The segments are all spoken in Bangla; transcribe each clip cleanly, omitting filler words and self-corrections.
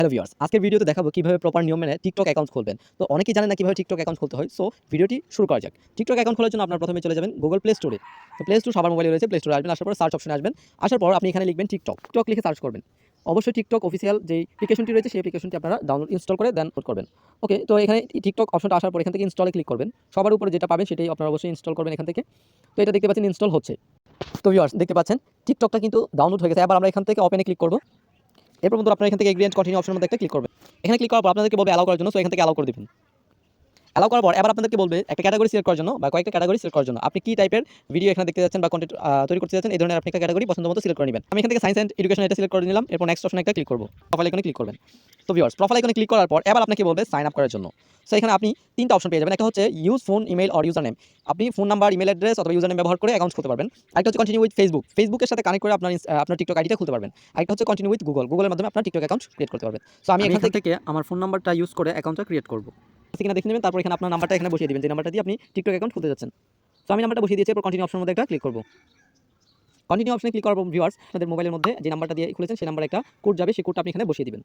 হ্যালো ভিউয়ার্স, আজকের ভিডিওতে দেখাবো কিভাবে প্রপার নিয়ম মেনে টিকটক অ্যাকাউন্ট খুলবেন। তো অনেকেই জানেন না কিভাবে টিকটক অ্যাকাউন্ট খুলতে হয়। সো ভিডিওটি শুরু করা যাক। টিকটক অ্যাকাউন্ট খোলার জন্য আপনারা প্রথমে চলে যাবেন গুগল প্লে স্টোরে। তো প্লে স্টোর সবার মোবাইলে রয়েছে, প্লে স্টোরে আসবেন, আসার পর সার্চ অপশনে আসবেন। আসার পর আপনি এখানে লিখবেন টিকটক। টিকটক লিখে সার্চ করবেন। অবশ্যই টিকটক অফিসিয়াল যেই অ্যাপ্লিকেশনটি রয়েছে সেই অ্যাপ্লিকেশনটি আপনারা ডাউনলোড ইনস্টল করে দেন লোড করবেন। ওকে, তো এখানে টিকটক অপশনটা আসার পর এখান থেকে ইনস্টলে ক্লিক করবেন। সবার উপরে যেটা পাবেন সেটাই আপনারা অবশ্যই ইনস্টল করবেন এখান থেকে। তো এটা দেখতে পাচ্ছেন ইনস্টল হচ্ছে। তো ভিউয়ার্স দেখতে পাচ্ছেন টিকটকটা কিন্তু ডাউনলোড হয়ে গেছে। এবার আমরা এখান থেকে ওপেনে ক্লিক করব। এরপর বন্ধুরা আপনারা এখান থেকে এগ্রি এন্ড কন্টিনিউ অপশনের মধ্যে একটা ক্লিক করবেন। এখানে ক্লিক করার পর আপনাদেরকে বলবে অ্যালাউ করার জন্য, সো এখান থেকে অ্যালাউ করে দিবেন। অ্যালাউ করার পর এবার আপনাদেরকে বলবে একটা ক্যাটাগরি সিলেক্ট করার জন্য বা কয়েকটা ক্যাটাগরি সিলেক্ট করার জন্য আপনি কি টাইপের ভিডিও এখানে দেখতে যাচ্ছেন বা কন্টেন্ট তৈরি করতে যাচ্ছেন এই ধরনের আপনি একটা ক্যাটাগরি পছন্দ মতো সিলেক্ট করে নেবেন। আমি এখান থেকে সায়েন্স এন্ড এডুকেশন এটা সিলেক্ট করে নিলাম। এরপর নেক্সট অপশনে একটা ক্লিক করব। প্রোফাইল আইকনে ক্লিক করবেন। তো ভিউয়ার্স প্রোফাইল আইকনে ক্লিক করার পর এবার আপনাকে বলবে সাইন আপ করার জন্য। সো এখানে আপনি তিনটা অপশন পেয়ে যাবেন। একটা হচ্ছে use phone, email or user name. আপনি ফোন নাম্বার, ইমেল অ্যাড্রেস অথবা ইউজার নেম ব্যবহার করে অ্যাকাউন্ট খুলতে পারবেন। আরেকটা হচ্ছে কন্টিনিউ উইথ ফেসবুক। ফেসবুকের সাথে কানেক্ট করে আপনার টিকটক আইডিটা খুলতে পারবেন। আরেকটা হচ্ছে কন্টিনিউ উইথ গুগল। গুগলের মাধ্যমে আপনার টিকটক অ্যাকাউন্ট ক্রিয়েট করতে পারবেন। সো আমি এখান থেকে আমার ফোন নাম্বারটা ইউজ করে অ্যাকাউন্টটা ক্রিয়েট করব। কিনা দেখে নেবেন, তারপর এখানে আপনার নাম্বারটা এখানে বসিয়ে দিবেন যে নাম্বারটা দিয়ে আপনি টিকটক অ্যাকাউন্ট খুলতে যাচ্ছেন। সো আমি নাম্বারটা বসিয়ে দিয়েছি। এরপর কন্টিনিউ অপশনের মধ্যে একটা ক্লিক করব। কন্টিনিউ অপশনে ক্লিক করার পর ভিউয়ার্স আপনাদের মোবাইলের মধ্যে যে নাম্বারটা দিয়ে খুলেছেন সেই নাম্বারে একটা কোড যাবে, সেই কোডটা আপনি এখানে বসিয়ে দিবেন।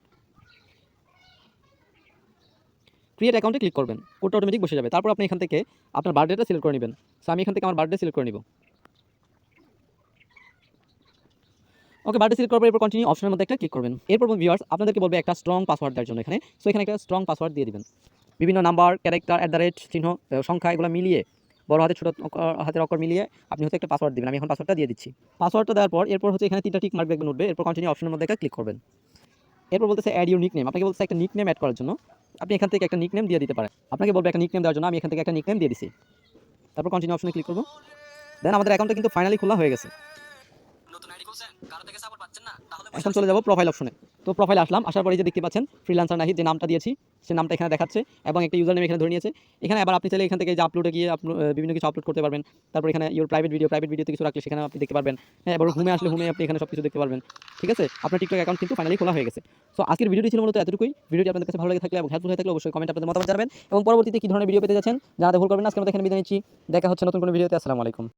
ক্রিয়েট অ্যাকাউন্টে ক্লিক করবেন, কোডটা অটোমেটিক বসে যাবে। তারপর আপনি এখান থেকে আপনার বার্থডেটা সিলেক্ট করে নেবেন। সো আমি এখান থেকে আমার বার্থডে সিলেক্ট করে নিব। ওকে, বার্থডে সিলেক্ট করার পর এরপর কন্টিনিউ অপশনের মধ্যে একটা ক্লিক করবেন। এরপর ভিউয়ার্স আপনাদেরকে বলবে একটা স্ট্রং পাসওয়ার্ড দেওয়ার জন্য এখানে। সো এখানে একটা স্ট্রং পাসওয়ার্ড দিয়ে দিবেন। বিভিন্ন নাম্বার, ক্যারেক্টার, চিহ্ন, সংখ্যা এগুলো মিলিয়ে বড় হাতের ছোট হাতের অক্ষর মিলিয়ে আপনি হচ্ছে একটা পাসওয়ার্ড দিবেন। আমি এখন পাসওয়ার্ডটা দিয়ে দিচ্ছি। পাসওয়ার্ডটা দেওয়ার পর এরপর হচ্ছে এখানে তিনটা টিক মার্ক দেখবেন উঠবে। এরপর কন্টিনিউ অপশনের মধ্যে একটা ক্লিক করবেন। এরপর বলতেছে অ্যাড ইউর নিকনেম। আপনাকে বলতেছে একটা নিকনেম অ্যাড করার জন্য। আপনি এখান থেকে একটা নিকনেম দিয়ে দিতে পারেন। আপনাকে বলবে একটা নিকনেম দেওয়ার জন্য। আমি এখান থেকে একটা নিকনেম দিয়ে দিছি। তারপর কন্টিনিউ অপশনে ক্লিক করব। দেন আমাদের অ্যাকাউন্টটা কিন্তু ফাইনালি খোলা হয়ে গেছে। এখন চলে যাব প্রোফাইল অপশনে। তো প্রোফাইল আসলাম, আসার পরে যে দেখতে পাচ্ছেন ফ্রিল্যান্সার নাহিদ যে নামটা দিয়েছি সেই নামটা এখানে দেখাচ্ছে এবং একটা ইউজার নেম এখানে ধরে নিয়েছে। এখানে আবার আপনি চাইলে এখান থেকে যে আপলোডে গিয়ে বিভিন্ন কিছু আপলোড করতে পারবেন। তারপর এখানে ইউর প্রাইভেট ভিডিওতে কিছু রাখলে সেখানে আপনি দেখতে পারবেন। হ্যাঁ, এবার হোমে আসলে হোমে আপনি এখানে সব কিছু দেখতে পারবেন। ঠিক আছে, আপনার টিকটক অ্যাকাউন্ট কিন্তু ফাইনালি খোলা হয়ে গেছে। সো আজকের ভিডিওটি ছিল মূলত এতটুকুই। ভিডিওটি আপনাদের কাছে ভালো লেগে থাকলে এবং হেল্পফুল হয়ে থাকলে অবশ্যই কমেন্ট আপনাদের মতামত জানাবেন এবং পরবর্তীতে কী ধরনের ভিডিও পেতে যাচ্ছেন জানাতে ভুল করবেন না। আজকের মতো এখানে বিদায় নিচ্ছি। দেখা হচ্ছে নতুন কোনো ভিডিওতে। আসসালামু আলাইকুম।